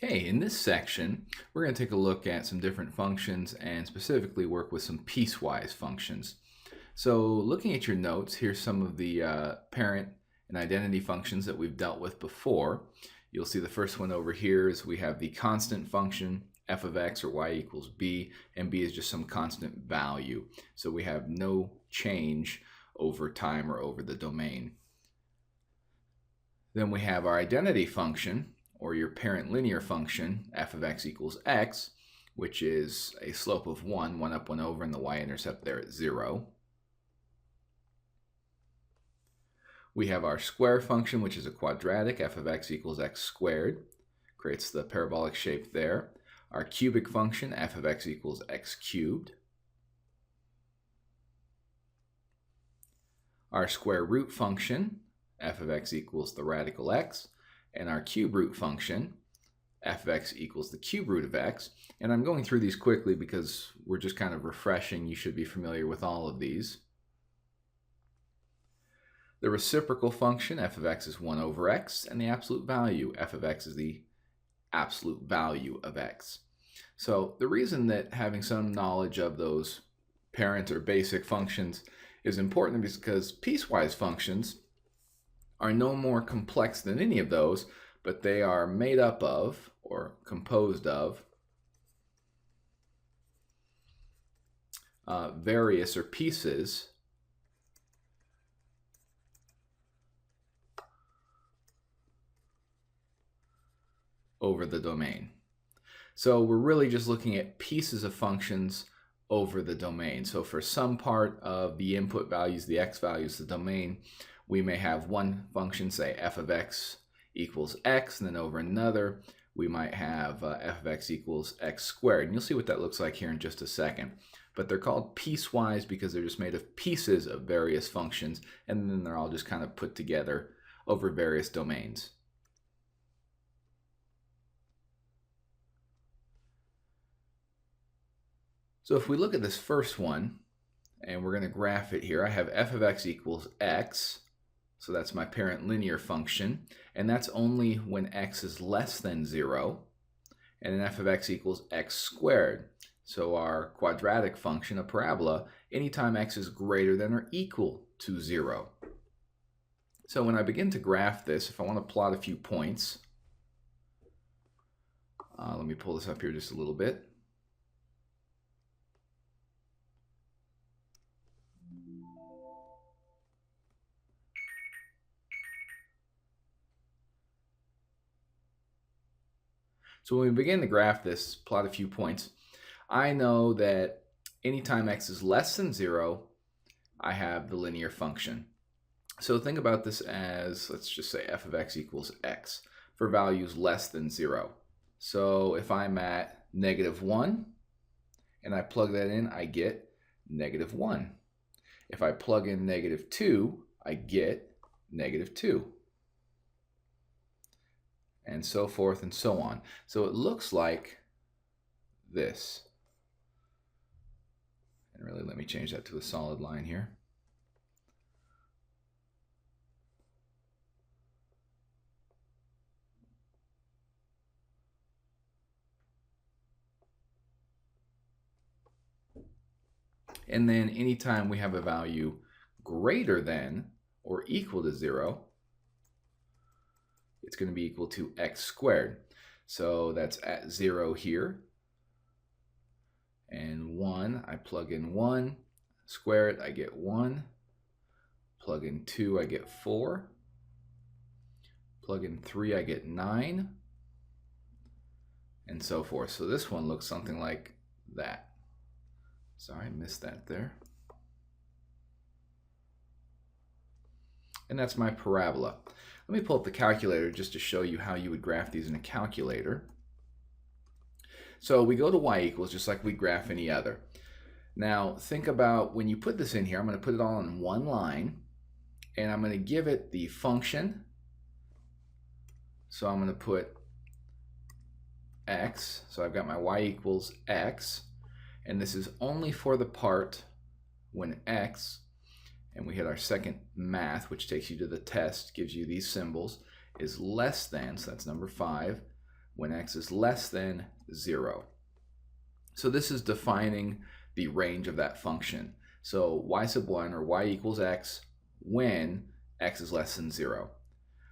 Okay, in this section, we're going to take a look at some different functions and specifically work with some piecewise functions. So looking at your notes, here's some of the parent and identity functions that we've dealt with before. You'll see the first one over here is we have the constant function, f of x or y equals b, and b is just some constant value. So we have no change over time or over the domain. Then we have our identity function, or your parent linear function, f of x equals x, which is a slope of 1 up, 1 over, and the y-intercept there at 0. We have our square function, which is a quadratic, f of x equals x squared, creates the parabolic shape there. Our cubic function, f of x equals x cubed. Our square root function, f of x equals the radical x, and our cube root function, f of x equals the cube root of x. And I'm going through these quickly because we're just kind of refreshing. You should be familiar with all of these. The reciprocal function, f of x is 1 over x, and the absolute value, f of x is the absolute value of x. So the reason that having some knowledge of those parent or basic functions is important is because piecewise functions are no more complex than any of those, but they are made up of or composed of various or pieces over the domain. So we're really just looking at pieces of functions over the domain. So for some part of the input values, the x values, the domain, we may have one function, say f of x equals x, and then over another, we might have f of x equals x squared. And you'll see what that looks like here in just a second. But they're called piecewise because they're just made of pieces of various functions, and then they're all just kind of put together over various domains. So if we look at this first one, and we're going to graph it here, I have f of x equals x. So that's my parent linear function, and that's only when x is less than 0. And then f of x equals x squared. So our quadratic function, a parabola, anytime x is greater than or equal to 0. So when I begin to graph this, if I want to plot a few points, let me pull this up here just a little bit. So when we begin to graph this, plot a few points, I know that anytime x is less than 0, I have the linear function. So think about this as, let's just say f of x equals x for values less than 0. So if I'm at -1 and I plug that in, I get -1. If I plug in -2, I get -2. And so forth and so on. So it looks like this. And really, let me change that to a solid line here. And then anytime we have a value greater than or equal to 0, it's going to be equal to x squared. So that's at 0 here. And 1, I plug in 1, square it, I get 1. Plug in 2, I get 4. Plug in 3, I get 9. And so forth. So this one looks something like that. Sorry, I missed that there. And that's my parabola. Let me pull up the calculator just to show you how you would graph these in a calculator. So we go to y equals just like we graph any other. Now think about when you put this in here, I'm going to put it all in one line, and I'm going to give it the function. So I'm going to put x, so I've got my y equals x, and this is only for the part when x, and we hit our second math, which takes you to the test, gives you these symbols, is less than, so that's number 5, when x is less than 0. So this is defining the range of that function. So y sub 1, or y equals x, when x is less than 0.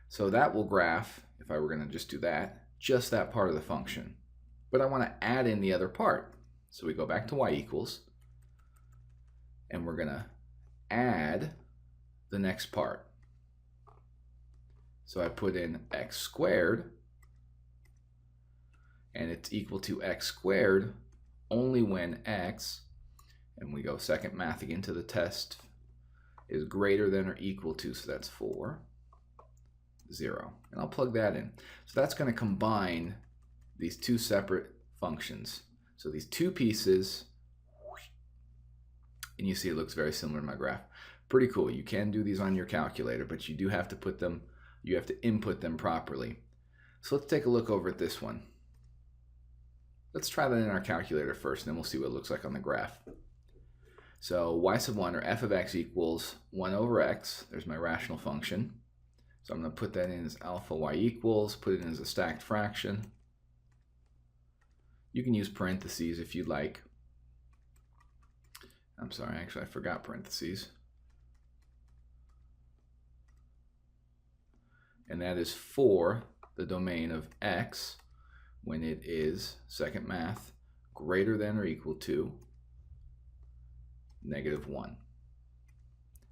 So that will graph, if I were going to just do that, just that part of the function. But I want to add in the other part. So we go back to y equals, and we're going to add the next part. So I put in x squared, and it's equal to x squared only when x, and we go second math again to the test, is greater than or equal to, so that's 4, 0. And I'll plug that in. So that's going to combine these two separate functions. So these two pieces, and you see it looks very similar to my graph. Pretty cool. You can do these on your calculator, but you do have to put them, you have to input them properly. So let's take a look over at this one. Let's try that in our calculator first, and then we'll see what it looks like on the graph. So y sub 1, or f of x, equals 1 over x. There's my rational function. So I'm going to put that in as alpha y equals, put it in as a stacked fraction. You can use parentheses if you'd like. I'm sorry, actually I forgot parentheses. And that is for the domain of x when it is, second math, greater than or equal to -1.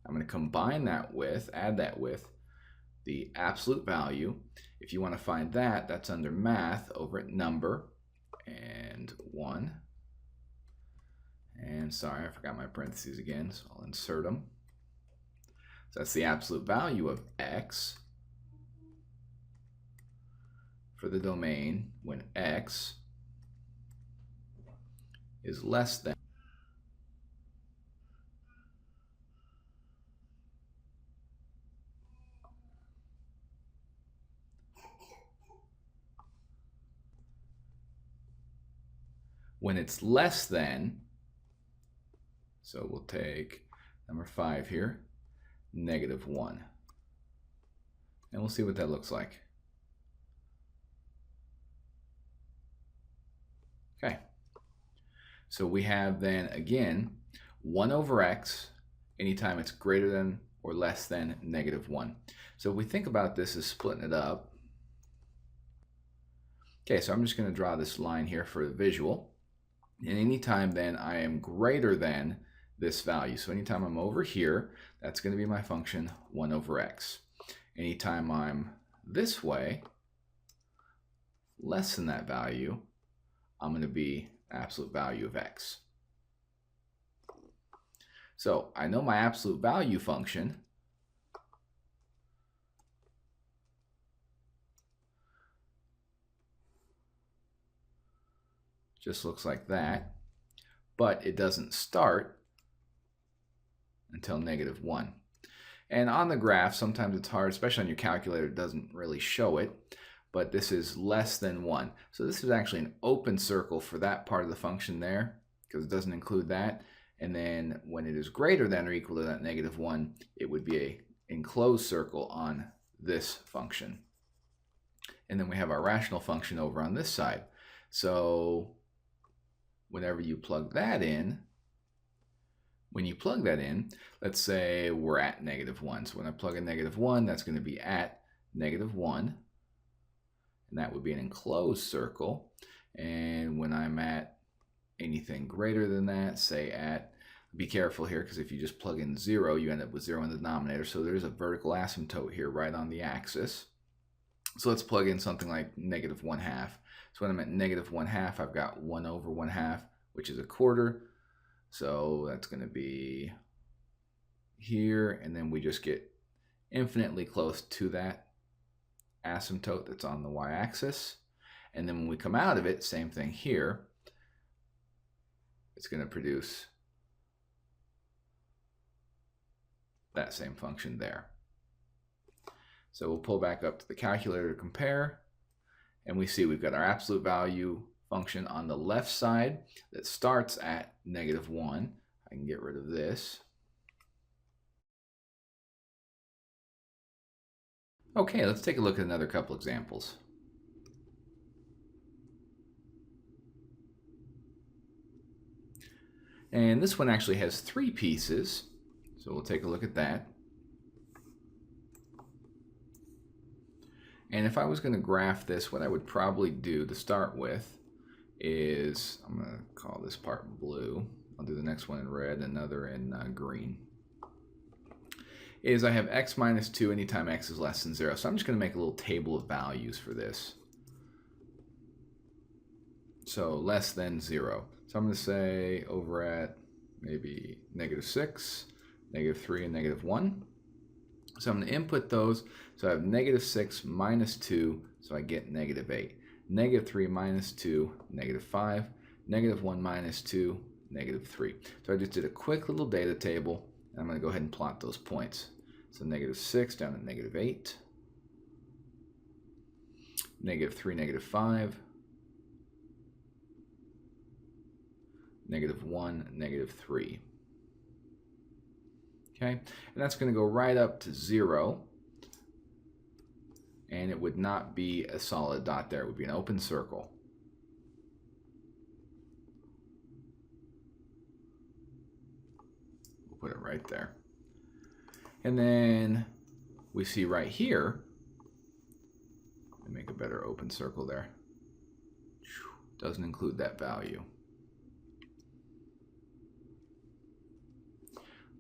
I'm going to combine that with, add that with, the absolute value. If you want to find that, that's under math over at number and 1. And sorry, I forgot my parentheses again, so I'll insert them. So that's the absolute value of x for the domain when x is less than . When it's less than, so we'll take number 5 here, -1. And we'll see what that looks like. Okay. So we have then, again, 1 over x anytime it's greater than or less than -1. So if we think about this as splitting it up. Okay, so I'm just going to draw this line here for the visual. And anytime then I am greater than this value. So anytime I'm over here, that's going to be my function 1 over x. Anytime I'm this way, less than that value, I'm going to be absolute value of x. So I know my absolute value function. Just looks like that, but it doesn't start until -1. And on the graph, sometimes it's hard, especially on your calculator, it doesn't really show it, but this is less than 1. So this is actually an open circle for that part of the function there, because it doesn't include that. And then when it is greater than or equal to that -1, it would be an enclosed circle on this function. And then we have our rational function over on this side. So whenever you plug that in, when you plug that in, let's say we're at -1. So when I plug in -1, that's going to be at -1. And that would be an enclosed circle. And when I'm at anything greater than that, say at, be careful here, because if you just plug in 0, you end up with 0 in the denominator. So there's a vertical asymptote here right on the axis. So let's plug in something like -1/2. So when I'm at -1/2, I've got 1 over 1/2, which is a quarter. So that's going to be here, and then we just get infinitely close to that asymptote that's on the y-axis. And then when we come out of it, same thing here. It's going to produce that same function there. So we'll pull back up to the calculator to compare, and we see we've got our absolute value function on the left side that starts at -1. I can get rid of this. Okay, let's take a look at another couple examples. And this one actually has 3 pieces, so we'll take a look at that. And if I was going to graph this, what I would probably do to start with is, I'm going to call this part blue. I'll do the next one in red, another in green. Is I have x minus 2 anytime x is less than 0. So I'm just going to make a little table of values for this. So less than 0. So I'm going to say over at maybe -6, -3, and -1. So I'm going to input those. So I have -6 minus 2, so I get -8. -3 minus 2, -5. -1 minus 2, -3. So I just did a quick little data table, and I'm going to go ahead and plot those points. So -6 down to -8, -3, -5, -1, -3. Okay, and that's going to go right up to 0, and it would not be a solid dot there. It would be an open circle. We'll put it right there. And then we see right here, let me make a better open circle there. Doesn't include that value.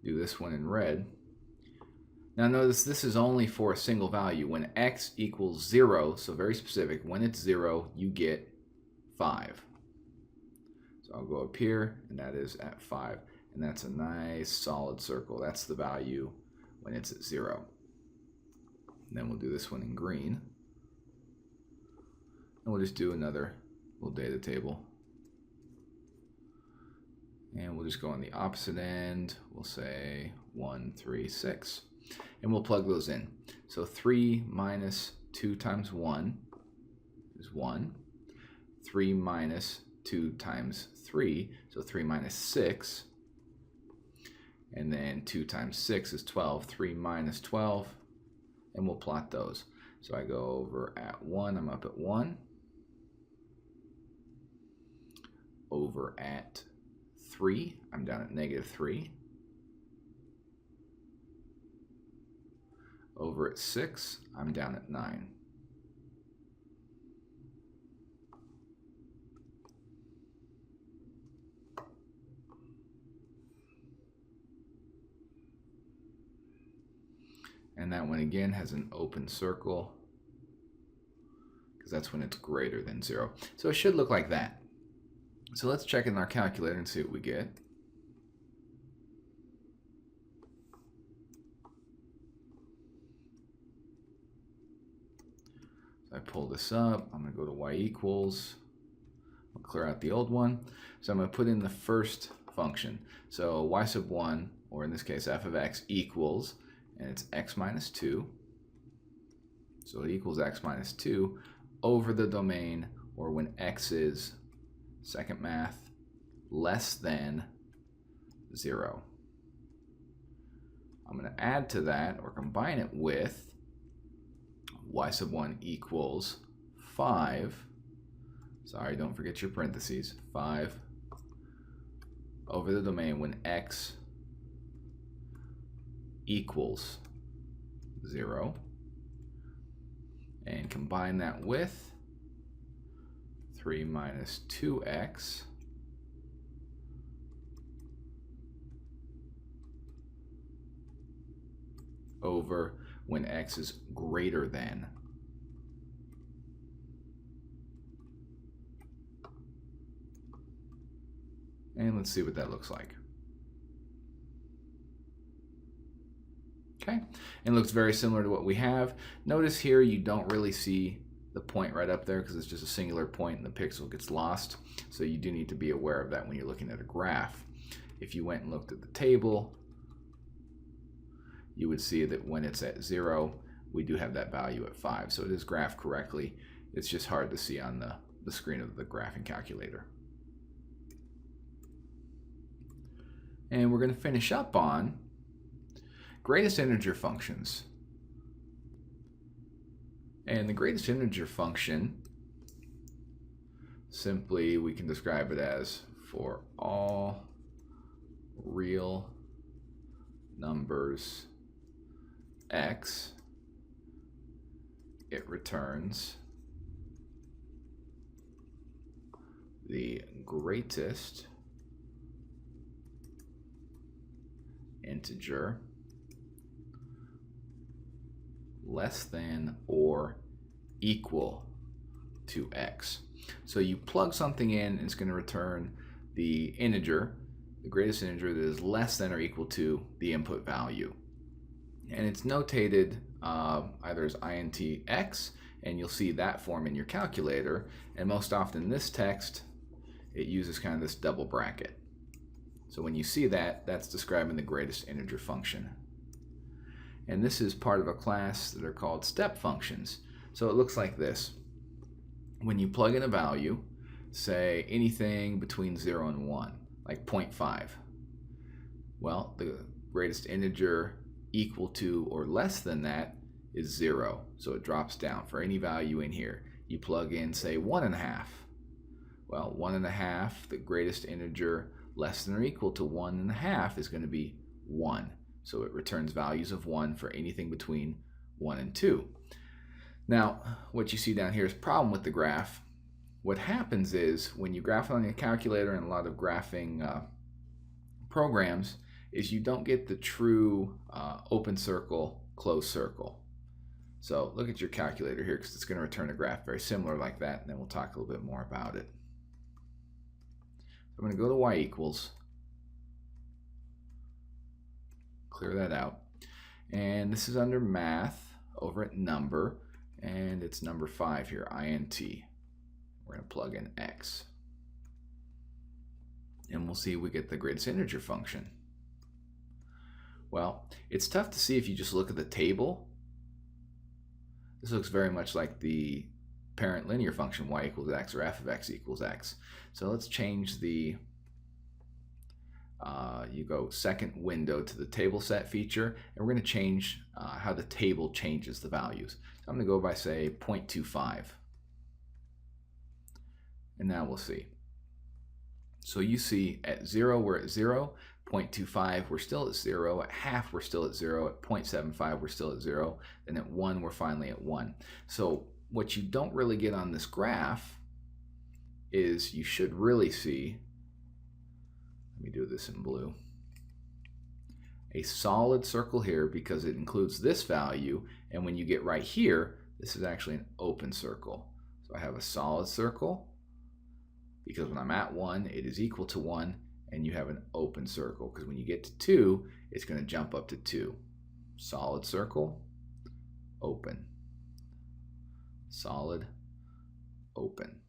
Do this one in red. Now notice this is only for a single value. When x equals 0, so very specific, when it's 0, you get 5. So I'll go up here, and that is at 5. And that's a nice solid circle. That's the value when it's at 0. And then we'll do this one in green. And we'll just do another little data table. And we'll just go on the opposite end. We'll say 1, 3, 6. And we'll plug those in. So 3 minus 2 times 1 is 1. 3 minus 2 times 3, so 3 minus 6. And then 2 times 6 is 12. 3 minus 12. And we'll plot those. So I go over at 1. I'm up at 1. Over at 3, I'm down at -3. Over at 6, I'm down at 9. And that one again has an open circle, because that's when it's greater than 0. So it should look like that. So let's check in our calculator and see what we get. So I pull this up. I'm going to go to y equals. I'll clear out the old one. So I'm going to put in the first function. So y sub 1, or in this case f of x, equals, and it's x minus 2. So it equals x minus 2 over the domain, or when x is, second math, less than 0. I'm going to add to that, or combine it with, y sub 1 equals 5. Sorry, don't forget your parentheses. 5 over the domain when x equals 0. And combine that with 3 minus 2x over when x is greater than. And let's see what that looks like. Okay, and it looks very similar to what we have. Notice here you don't really see the point right up there because it's just a singular point and the pixel gets lost. So you do need to be aware of that when you're looking at a graph. If you went and looked at the table, you would see that when it's at 0, we do have that value at 5. So it is graphed correctly. It's just hard to see on the screen of the graphing calculator. And we're going to finish up on greatest integer functions. And the greatest integer function, simply we can describe it as for all real numbers x, it returns the greatest integer less than or equal to x. So you plug something in and it's going to return the integer, the greatest integer that is less than or equal to the input value. And it's notated either as int x, and you'll see that form in your calculator, and most often this text, it uses kind of this double bracket. So when you see that, that's describing the greatest integer function. And this is part of a class that are called step functions. So it looks like this. When you plug in a value, say anything between 0 and 1, like 0.5, well, the greatest integer equal to or less than that is 0. So it drops down for any value in here. You plug in, say, 1.5. Well, 1.5, the greatest integer less than or equal to 1.5 is going to be 1. So it returns values of 1 for anything between 1 and 2. Now, what you see down here is a problem with the graph. What happens is when you graph it on your calculator and a lot of graphing programs, is you don't get the true open circle, closed circle. So look at your calculator here, because it's going to return a graph very similar like that, and then we'll talk a little bit more about it. I'm going to go to y equals, clear that out, and this is under math over at number, and it's number 5 here, int. We're going to plug in x, and we'll see we get the greatest integer function. Well, it's tough to see if you just look at the table. This looks very much like the parent linear function y equals x, or f of x equals x. So let's change the, you go second window to the table set feature, and we're going to change how the table changes the values. So I'm going to go by, say, 0.25. And now we'll see. So you see at 0, we're at 0. 0.25, we're still at 0. At half, we're still at 0. At 0.75, we're still at 0. And at 1, we're finally at 1. So what you don't really get on this graph is you should really see, let me do this in blue, a solid circle here because it includes this value. And when you get right here, this is actually an open circle. So I have a solid circle because when I'm at 1, it is equal to 1. And you have an open circle because when you get to 2, it's going to jump up to 2. Solid circle, open. Solid, open.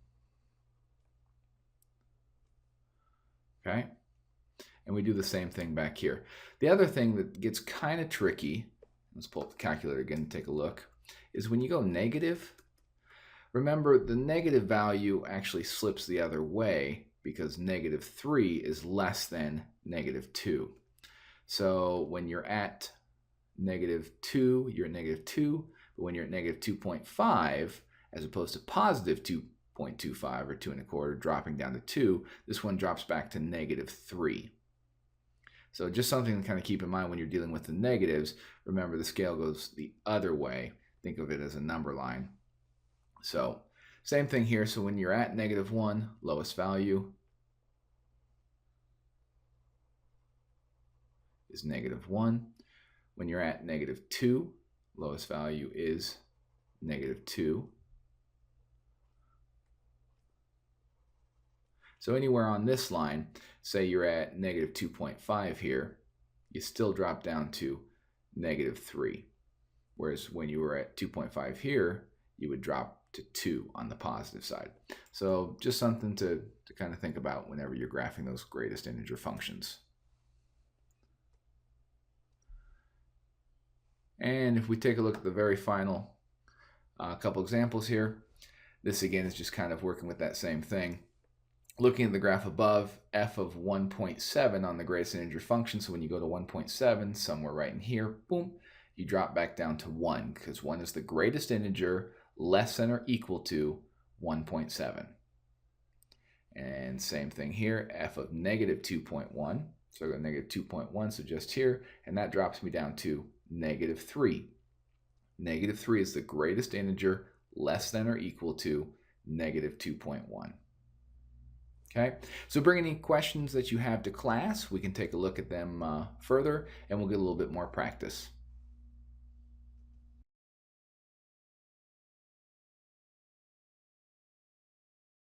Okay? And we do the same thing back here. The other thing that gets kind of tricky, let's pull up the calculator again and take a look, is when you go negative, remember the negative value actually slips the other way, because -3 is less than -2. So when you're at -2, you're at -2, but when you're at -2.5, as opposed to positive 2.25 or 2 1/4 dropping down to 2, this one drops back to -3. So just something to kind of keep in mind when you're dealing with the negatives. Remember, the scale goes the other way. Think of it as a number line. So same thing here. So when you're at -1, lowest value is -1. When you're at -2, lowest value is -2. So anywhere on this line, say you're at -2.5 here, you still drop down to -3. Whereas when you were at 2.5 here, you would drop to 2 on the positive side. So just something to kind of think about whenever you're graphing those greatest integer functions. And if we take a look at the very final couple examples here, this again is just kind of working with that same thing. Looking at the graph above, f of 1.7 on the greatest integer function. So when you go to 1.7, somewhere right in here, boom, you drop back down to 1 because 1 is the greatest integer less than or equal to 1.7. And same thing here, f of -2.1. So I go negative 2.1, so just here, and that drops me down to negative 3. Negative 3 is the greatest integer less than or equal to negative 2.1. Okay, so bring any questions that you have to class. We can take a look at them further, and we'll get a little bit more practice.